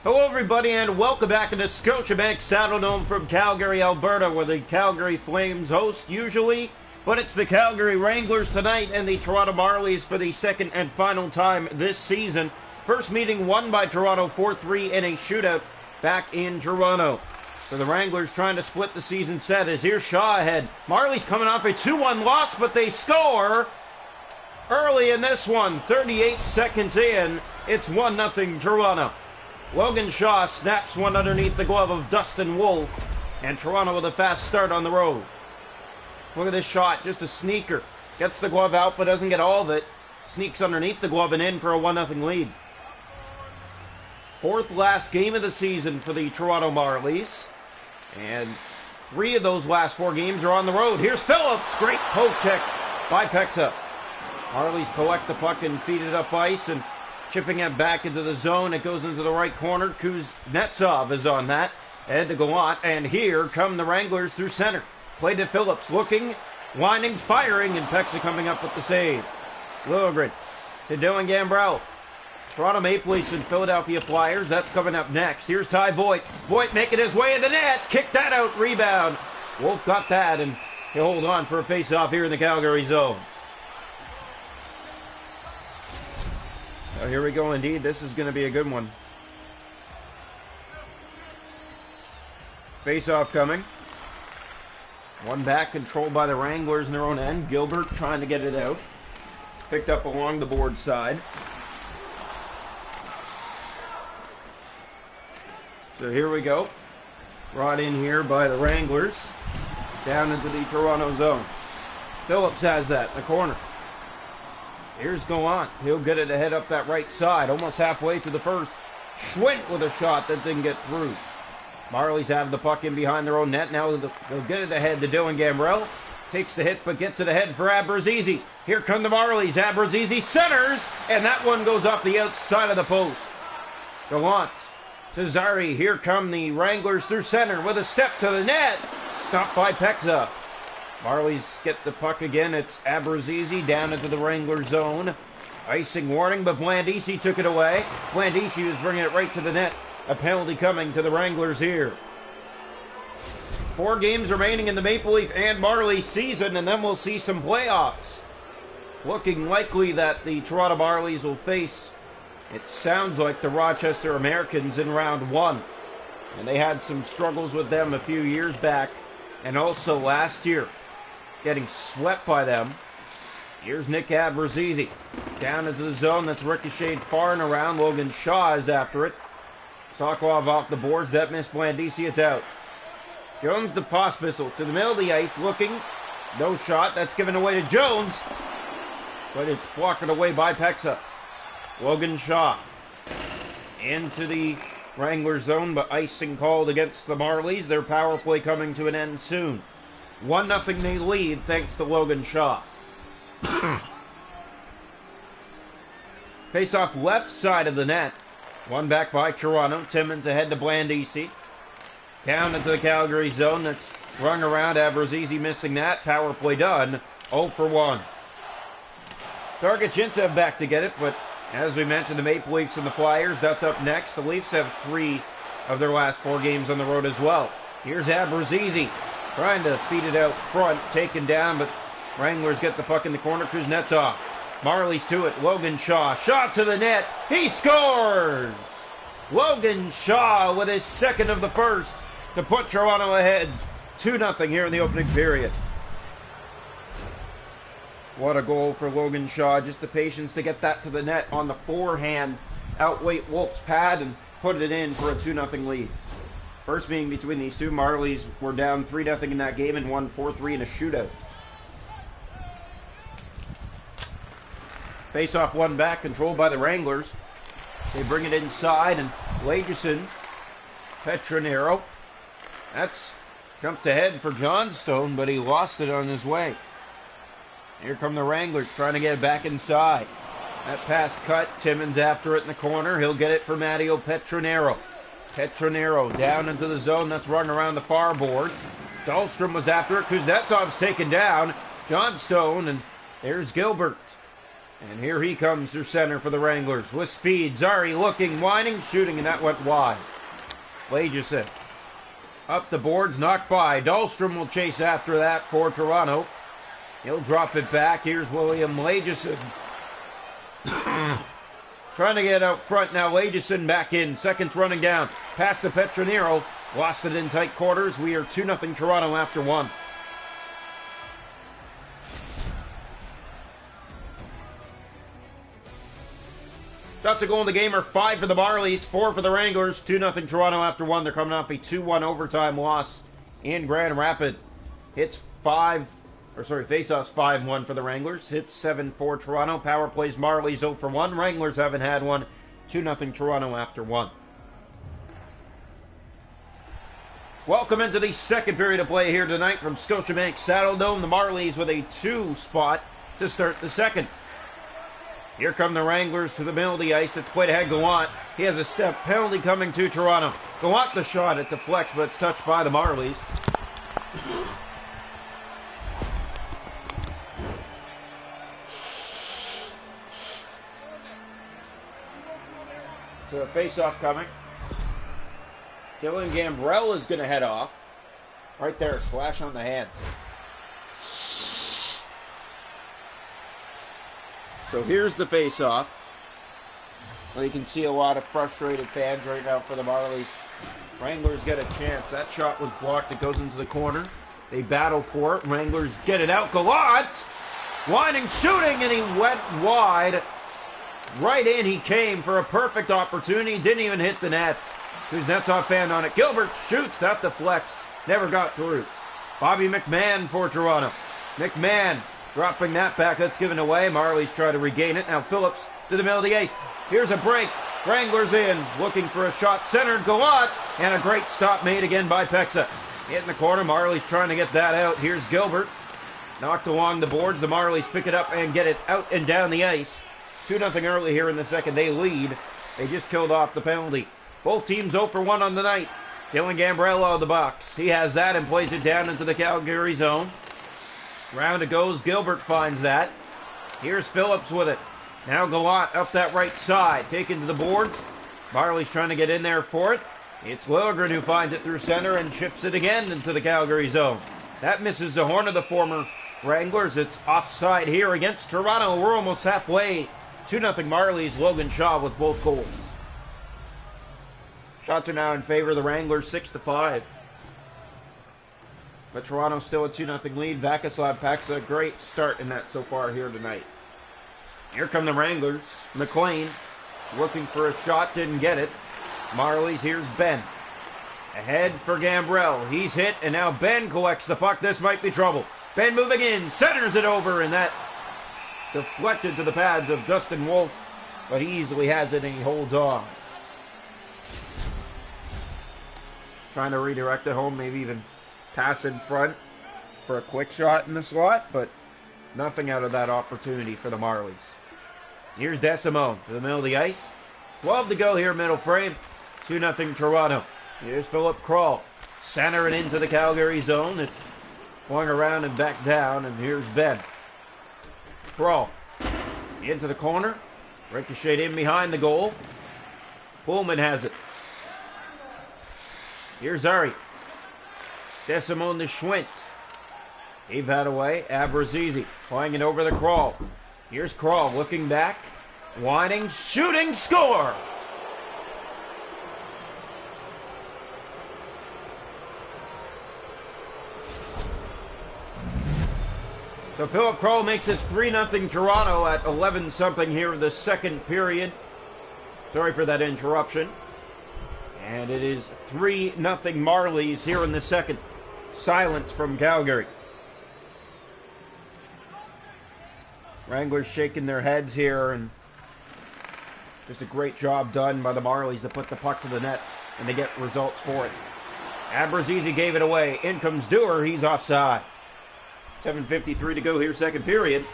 Hello everybody and welcome back to the Scotiabank Saddledome from Calgary, Alberta, where the Calgary Flames host usually, but it's the Calgary Wranglers tonight and the Toronto Marlies for the second and final time this season. First meeting won by Toronto 4-3 in a shootout back in Toronto. So the Wranglers trying to split the season set as here's Shaw ahead. Marlies coming off a 2-1 loss, but they score early in this one. 38 seconds in, it's 1-0 Toronto. Logan Shaw snaps one underneath the glove of Dustin Wolf, and Toronto with a fast start on the road. Look at this shot, just a sneaker. Gets the glove out, but doesn't get all of it. Sneaks underneath the glove and in for a 1-0 lead. Fourth last game of the season for the Toronto Marlies, and 3 of those last 4 games are on the road. Here's Phillips, great poke check by Pexa. Marlies collect the puck and feed it up ice, and chipping it back into the zone. It goes into the right corner. Kuznetsov is on that. Ed to Gallant. And here come the Wranglers through center. Play to Phillips. Looking. Winding. Firing. And Pexa coming up with the save. Lilligren to Dylan Gambrell. Toronto Maple Leafs and Philadelphia Flyers. That's coming up next. Here's Ty Voigt. Voigt making his way in the net. Kick that out. Rebound. Wolf got that. And he'll hold on for a face-off here in the Calgary zone. Oh, here we go indeed. This is going to be a good one. Face-off coming. One back controlled by the Wranglers in their own end. Gilbert trying to get it out. Picked up along the board side. So here we go. Brought in here by the Wranglers. Down into the Toronto zone. Phillips has that in the corner. Here's Gallant. He'll get it ahead up that right side. Almost halfway through the first. Schwint with a shot that didn't get through. Marlies have the puck in behind their own net. Now they'll get it ahead to Dylan Gambrell. Takes the hit but gets it ahead for Abruzzese. Here come the Marlies. Abruzzese centers. And that one goes off the outside of the post. Gallant to Zari. Here come the Wranglers through center with a step to the net. Stopped by Pexa. Marlies get the puck again. It's Abruzzese down into the Wrangler zone. Icing warning, but Blandisi took it away. Blandisi was bringing it right to the net. A penalty coming to the Wranglers here. 4 games remaining in the Maple Leaf and Marlies season, and then we'll see some playoffs. Looking likely that the Toronto Marlies will face, it sounds like, the Rochester Americans in round 1. And they had some struggles with them a few years back, and also last year. Getting swept by them. Here's Nick Abruzzese. Down into the zone. That's ricocheted far and around. Logan Shaw is after it. Sokolov off the boards. That missed Blandisi. It's out. Jones the Pospisil to the middle of the ice. Looking. No shot. That's given away to Jones. But it's blocked away by Pexa. Logan Shaw. Into the Wrangler zone. But icing called against the Marlies. Their power play coming to an end soon. 1-0 they lead thanks to Logan Shaw. Face off left side of the net. One back by Toronto. Timmins ahead to Blandisi. Down into the Calgary zone. That's rung around. Abruzzese missing that. Power play done. 0 for 1. Dargachintsev back to get it, but as we mentioned, the Maple Leafs and the Flyers, that's up next. The Leafs have 3 of their last 4 games on the road as well. Here's Abruzzese. Trying to feed it out front, taken down, but Wranglers get the puck in the corner. Kuznetsov. Marlies to it. Logan Shaw. Shot to the net. He scores! Logan Shaw with his second of the first to put Toronto ahead 2-0 here in the opening period. What a goal for Logan Shaw. Just the patience to get that to the net on the forehand. Outweight Wolf's pad and put it in for a 2-0 lead. First meeting between these two, Marlies were down 3-0 in that game and won 4-3 in a shootout. Face-off one back, controlled by the Wranglers. They bring it inside, and Lagerson, Petronero. That's jumped ahead for Johnstone, but he lost it on his way. Here come the Wranglers trying to get it back inside. That pass cut, Timmins after it in the corner. He'll get it for Matteo Petronero. Petronero down into the zone. That's run around the far boards. Dahlstrom was after it. Kuznetsov's taken down. Johnstone, and there's Gilbert. And here he comes through center for the Wranglers with speed. Zari looking, whining, shooting, and that went wide. Lageson up the boards, knocked by. Dahlstrom will chase after that for Toronto. He'll drop it back. Here's William Lageson. Trying to get out front now. Lageson back in. Seconds running down. Pass to Petronero. Lost it in tight quarters. We are 2-0 Toronto after one. Shots to goal in the game are 5 for the Marlies, 4 for the Wranglers, 2-0 Toronto after one. They're coming off a 2-1 overtime loss in Grand Rapids. Face-offs 5-1 for the Wranglers. Hits 7 for Toronto. Power plays Marlies 0 for 1. Wranglers haven't had one. 2-0 Toronto after one. Welcome into the second period of play here tonight from Scotiabank Saddledome. The Marlies with a 2 spot to start the second. Here come the Wranglers to the middle of the ice. It's played ahead Gallant. He has a step penalty coming to Toronto. Gallant the shot. It deflects, but it's touched by the Marlies. So a face-off coming. Dylan Gambrell is going to head off. Right there, slash on the hand. So here's the face-off. Well, you can see a lot of frustrated fans right now for the Marlies. Wranglers get a chance. That shot was blocked. It goes into the corner. They battle for it. Wranglers get it out. Gallant! Whining, shooting, and he went wide. Right in he came for a perfect opportunity. Didn't even hit the net. There's Netov fan on it. Gilbert shoots. That deflects. Never got through. Bobby McMahon for Toronto. McMahon dropping that back. That's given away. Marlies try to regain it. Now Phillips to the middle of the ice. Here's a break. Wranglers in. Looking for a shot. Centered. Gallant. And a great stop made again by Pexa. Hit in the corner. Marlies trying to get that out. Here's Gilbert. Knocked along the boards. The Marlies pick it up and get it out and down the ice. 2-0 early here in the second. They lead. They just killed off the penalty. Both teams 0 for 1 on the night. Dylan Gambrell out of the box. He has that and plays it down into the Calgary zone. Round it goes. Gilbert finds that. Here's Phillips with it. Now Gallant up that right side. Taken to the boards. Marlies trying to get in there for it. It's Liljegren who finds it through center and chips it again into the Calgary zone. That misses the horn of the former Wranglers. It's offside here against Toronto. We're almost halfway. 2-0 Marlies. Logan Shaw with both goals. Shots are now in favor of the Wranglers, 6-5. But Toronto still a 2-0 lead. Vacislav Pexa, great start in that so far here tonight. Here come the Wranglers. McLean looking for a shot, didn't get it. Marlies, here's Ben. Ahead for Gambrell. He's hit, and now Ben collects the puck. This might be trouble. Ben moving in, centers it over, and that deflected to the pads of Dustin Wolf, but he easily has it and he holds on. Trying to redirect it home, maybe even pass in front for a quick shot in the slot, but nothing out of that opportunity for the Marlies. Here's DeSimone to the middle of the ice. 12 to go here, middle frame. 2-0 Toronto. Here's Philip Krall. Center it into the Calgary zone. It's flung around and back down, and here's Ben. Krall into the corner. Ricochet in behind the goal. Pullman has it. Here's Zari. DeSimone to Schwint. Gave that away. Abrazizi playing it over the Krall. Here's Krall looking back. Whining, shooting, score! So Philip Krall makes it 3-0 Toronto at 11-something here in the second period. Sorry for that interruption. And it is 3-0 Marlies here in the second. Silence from Calgary. Wranglers shaking their heads here, and just a great job done by the Marlies to put the puck to the net, and they get results for it. Abrazizi gave it away. In comes Dewar. He's offside. 7:53 to go here, second period.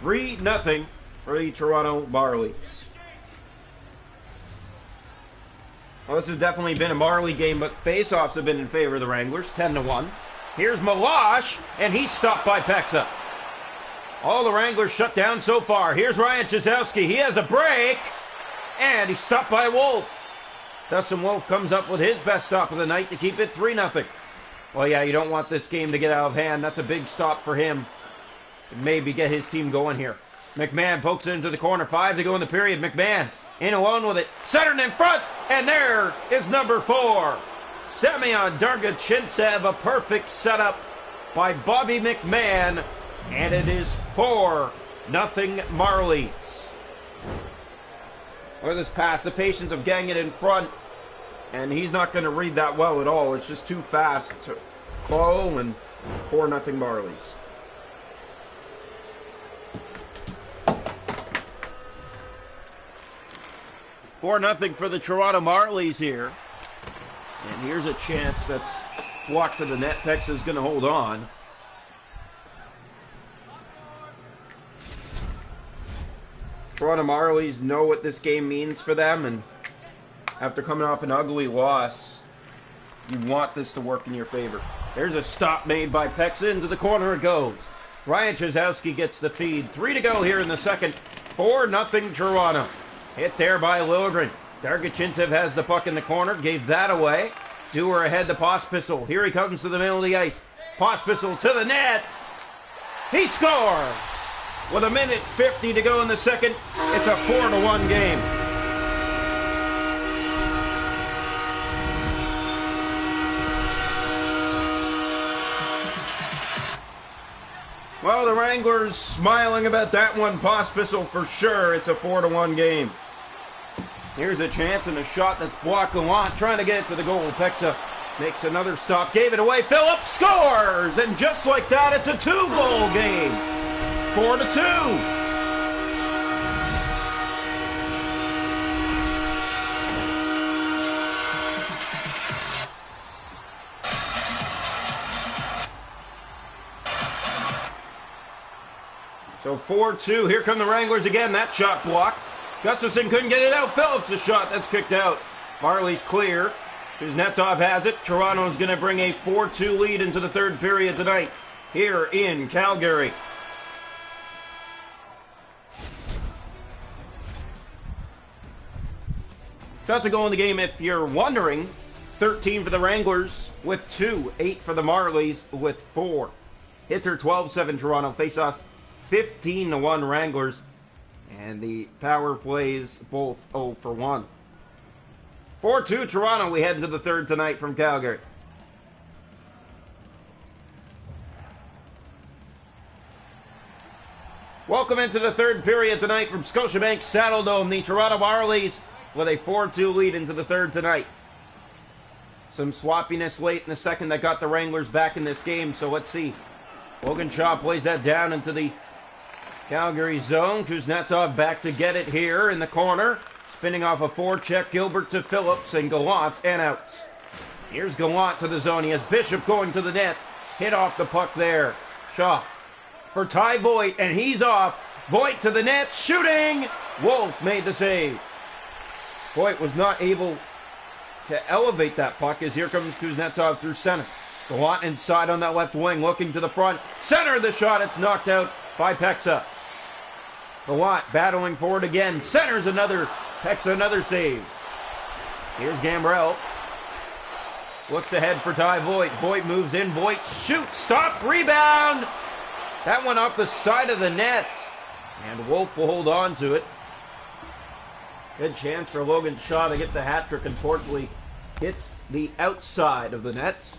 3-0 for the Toronto Marlies. Well, this has definitely been a Marley game, but face-offs have been in favor of the Wranglers, 10-1. Here's Malash, and he's stopped by Pexa. All the Wranglers shut down so far. Here's Ryan Jazowski. He has a break. And he's stopped by Wolf. Dustin Wolf comes up with his best stop of the night to keep it 3-0. Well, yeah, you don't want this game to get out of hand. That's a big stop for him. Maybe get his team going here. McMahon pokes it into the corner. 5 to go in the period. McMahon in alone with it. Centered in front. And there is number 4. Semyon Dargachintsev. A perfect setup by Bobby McMahon. And it is 4-0 Marlies. Look at this pass. The patience of getting it in front. And he's not going to read that well at all. It's just too fast to follow. And 4-0 Marlies. $4-0 for the Toronto Marlies here. And here's a chance that's blocked to the net. Pexa is going to hold on. Toronto Marlies know what this game means for them, and after coming off an ugly loss, you want this to work in your favor. There's a stop made by Pexa. Into the corner it goes. Ryan Jazowski gets the feed. 3 to go here in the second. 4-0 Toronto. Hit there by Liljegren. Dargachintsev has the puck in the corner. Gave that away. Dewar ahead to Pospisil. Here he comes to the middle of the ice. Pospisil to the net. He scores! With 1:50 to go in the second, it's a 4-1 game. Well, the Wranglers smiling about that one. Pospisil for sure. It's a 4-1 game. Here's a chance and a shot that's blocked. Gallant trying to get it to the goal. Pexa makes another stop. Gave it away. Phillips scores! And just like that, it's a 2-goal game. 4-2. So 4-2. Here come the Wranglers again. That shot blocked. Gustafson couldn't get it out. Phillips, the shot that's kicked out. Marlies clear. Kuznetsov has it. Toronto's going to bring a 4-2 lead into the third period tonight here in Calgary. Shots a goal in the game, if you're wondering. 13 for the Wranglers with 2. 8 for the Marlies with 4. Hits are 12-7 Toronto. Faceoffs 15-1 Wranglers. And the power plays both 0 for 1. 4-2 Toronto. We head into the third tonight from Calgary. Welcome into the third period tonight from Scotiabank Saddledome. The Toronto Marlies with a 4-2 lead into the third tonight. Some sloppiness late in the second that got the Wranglers back in this game, so let's see. Logan Shaw plays that down into the Calgary zone. Kuznetsov back to get it here in the corner. Spinning off a forecheck. Gilbert to Phillips and Gallant and out. Here's Gallant to the zone. He has Bishop going to the net. Hit off the puck there. Shaw for Ty Voigt, and he's off. Voigt to the net. Shooting! Wolf made the save. Voigt was not able to elevate that puck as here comes Kuznetsov through center. Gallant inside on that left wing, looking to the front. Center the shot. It's knocked out by Pexa. Gallant battling forward again. Centers another. Pexa another save. Here's Gambrell. Looks ahead for Ty Voigt. Voigt moves in. Voigt shoots. Stop. Rebound. That went off the side of the net. And Wolf will hold on to it. Good chance for Logan Shaw to get the hat trick. Unfortunately, hits the outside of the net.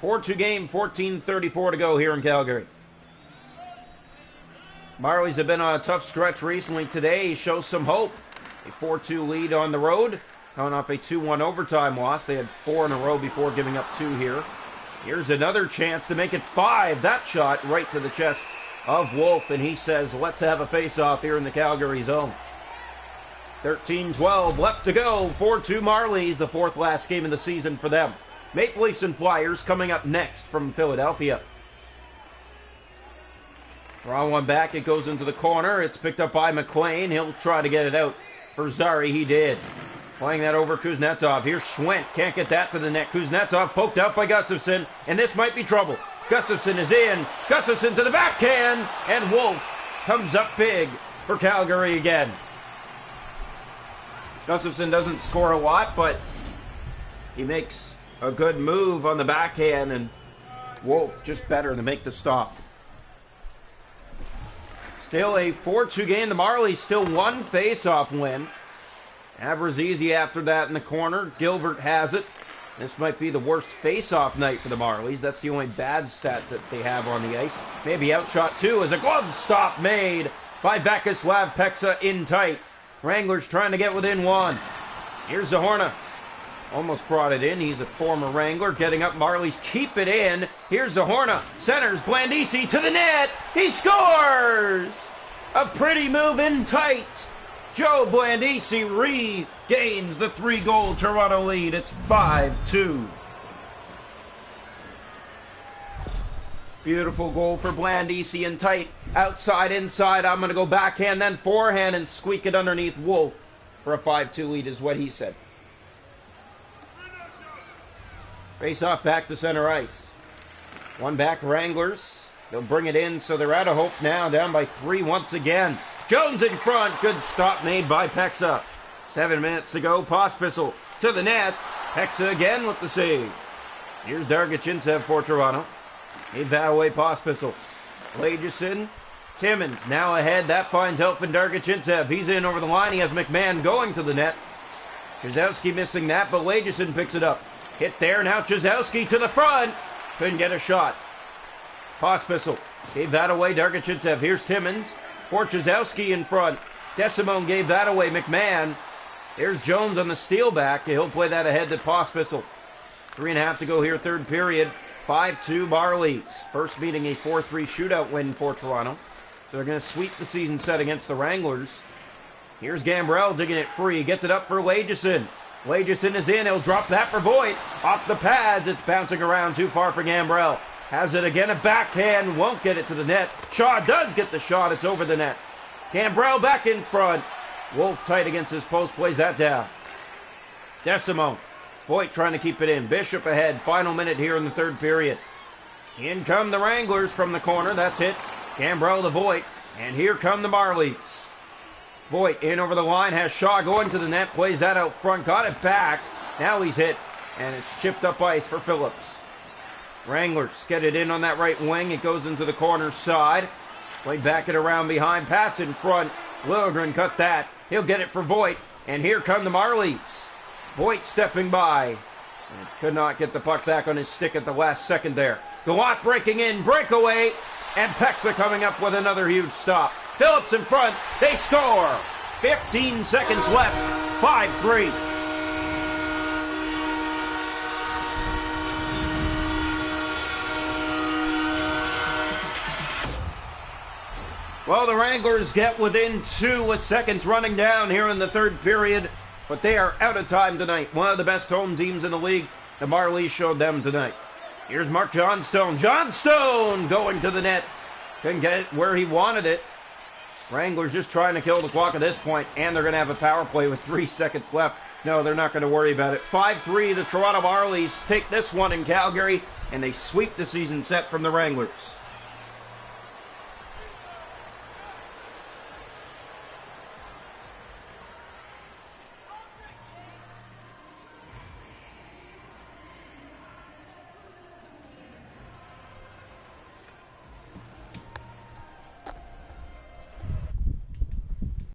4-2 game. 14:34 to go here in Calgary. Marlies have been on a tough stretch recently. Today shows some hope. A 4-2 lead on the road. Coming off a 2-1 overtime loss. They had 4 in a row before giving up 2 here. Here's another chance to make it 5. That shot right to the chest of Wolf. And he says, let's have a face-off here in the Calgary zone. 13-12 left to go. 4-2 Marlies. The 4th last game of the season for them. Maple Leafs and Flyers coming up next from Philadelphia. Wrong one back. It goes into the corner. It's picked up by McLean. He'll try to get it out for Zari. He did. Playing that over Kuznetsov. Here's Schwent. Can't get that to the net. Kuznetsov poked out by Gustafson. And this might be trouble. Gustafson is in. Gustafson to the backhand. And Wolf comes up big for Calgary again. Gustafson doesn't score a lot, but he makes a good move on the backhand, and Wolf just better to make the stop. Still a 4-2 game. The Marlies still one face-off win. Abrazizi after that in the corner. Gilbert has it. This might be the worst face-off night for the Marlies. That's the only bad stat that they have on the ice. Maybe outshot too as a glove stop made by Vakislav Peksa in tight. Wranglers trying to get within one. Here's Zahorna. Almost brought it in. He's a former Wrangler. Getting up, Marlies keep it in. Here's Zahorna. Centers Blandisi to the net. He scores! A pretty move in tight. Joe Blandisi regains the 3-goal Toronto lead. It's 5-2. Beautiful goal for Blandisi in tight. Outside, inside. I'm going to go backhand, then forehand, and squeak it underneath Wolf for a 5-2 lead is what he said. Face off back to center ice. One back, Wranglers. They'll bring it in, so they're out of hope now. Down by 3 once again. Jones in front. Good stop made by Peksa. 7 minutes to go. Pospisil to the net. Peksa again with the save. Here's Dargachintsev for Toronto. Gave that away, Pospisil. Lagerson. Timmins now ahead. That finds help in Dargachintsev. He's in over the line. He has McMahon going to the net. Chizowski missing that, but Lagerson picks it up. Hit there. Now Chizowski to the front. Couldn't get a shot. Pospisil gave that away. Dargachintsev. Here's Timmins. For Chizowski in front. Desimone gave that away. McMahon. Here's Jones on the steal back. He'll play that ahead to Pospisil. 3.5 to go here, third period. 5-2 Marlies. First meeting a 4-3 shootout win for Toronto. So they're going to sweep the season set against the Wranglers. Here's Gambrell digging it free. Gets it up for Lagerson. Lagerson is in. He'll drop that for Voigt. Off the pads. It's bouncing around too far for Gambrell. Has it again. A backhand. Won't get it to the net. Shaw does get the shot. It's over the net. Gambrell back in front. Wolf tight against his post. Plays that down. Desimone. Voigt trying to keep it in. Bishop ahead. Final minute here in the third period. In come the Wranglers from the corner. That's it. Gambrell to Voigt. And here come the Marlies. Voigt in over the line. Has Shaw going to the net. Plays that out front. Got it back. Now he's hit. And it's chipped up ice for Phillips. Wranglers get it in on that right wing. It goes into the corner side. Played back it around behind. Pass in front. Liljegren cut that. He'll get it for Voigt. And here come the Marlies. Voigt stepping by. And could not get the puck back on his stick at the last second there. Gallant breaking in. Breakaway. And Peksa coming up with another huge stop. Phillips in front. They score. 15 seconds left. 5-3. Well, the Wranglers get within 2 with seconds running down here in the third period, but they are out of time tonight. One of the best home teams in the league. The Marlies showed them tonight. Here's Mark Johnstone. Johnstone going to the net. Couldn't get it where he wanted it. Wranglers just trying to kill the clock at this point, and they're going to have a power play with 3 seconds left. No, they're not going to worry about it. 5-3, the Toronto Marlies take this one in Calgary, and they sweep the season set from the Wranglers.